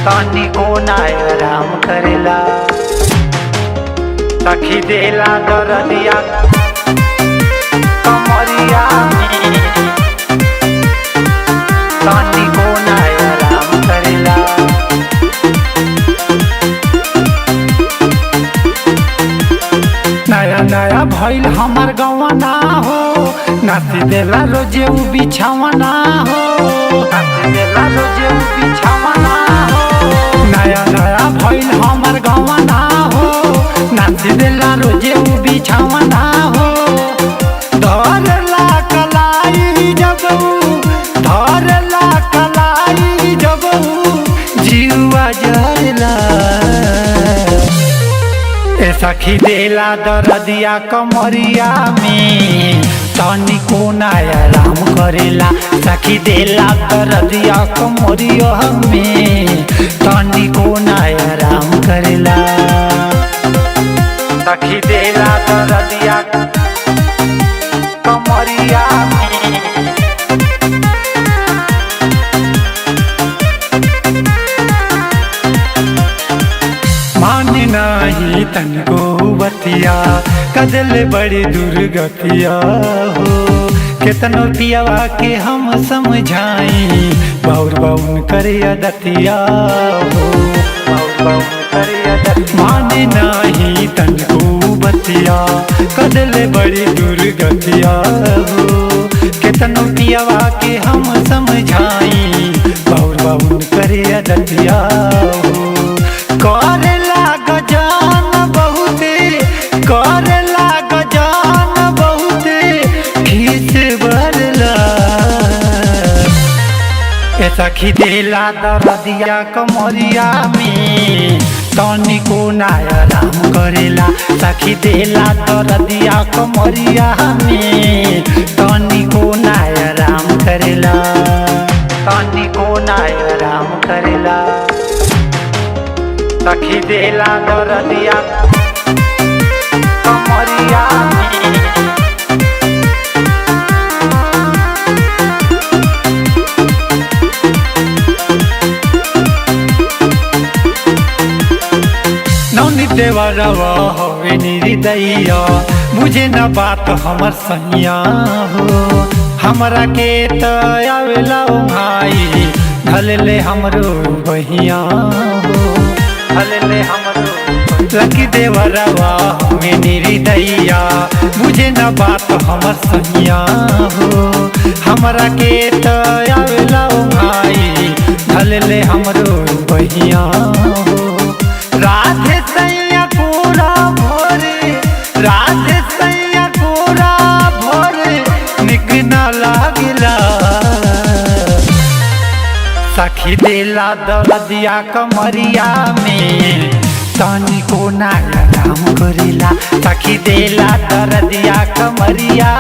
तनी को नाय आराम करेला सखी देला दरदिया कमरिया में तनी को नाय आराम करेला। नया नया भइल हमार गवाना हो नाती देला रोजे उ बिछावना हो नाती देला रोजे उ बिछावना हो। नया नया भइल हमार गवाना हो नाती देला रोजे उ बिछावना हो। धरला कलाई जब धरला कलाई जब जीवा जरला सखी देला दरदिया कमरिया में तनी को नाय आराम करेला। सखी देला दरदिया कमरिया में तनी को नाय आराम करेला। सखी देला दरदिया कमरिया में माने नहीं तनको बतिया कदल बड़ी दुर्गतिया हो। केतनो पियावा के हम समझाई बाउर बाउन करिया दतिया हो बाउर बाउन करिया दतिया। माने नहीं तनको बतिया कदल बड़ी दुर्गतिया हो। केतनो पियावा के हम समझाई बाउर बाउन करिया दतिया हो। करेला गजान बहुते करेला गजान बहुते खीस भरला सखी देला दरदिया कमरिया में तनी को नाय आराम करेला। सखी देला दरदिया कमरिया में तनी को नाय आराम करेला तनी को नाय आराम करेला। सखी देला दरदिया कमरिया में नौनी देवरवा हवे निर्दया मुझे न बात हमर सैया हो। हमरा के त आवेला भाई ढल ले हमरो बहिया हो ले हमरो लकी देवरवा में निर्दया मुझे न बात हमर सैया हो। हमरा के त आवेला भाई ढल ले हमरो बहिया हो। राधे सैया पूरा भोरे राधे सैया पूरा भोरे निक न लागला। सखी देला दरदिया कमरिया में तनी को नाय आराम करेला। सखी देला दरदिया कमरिया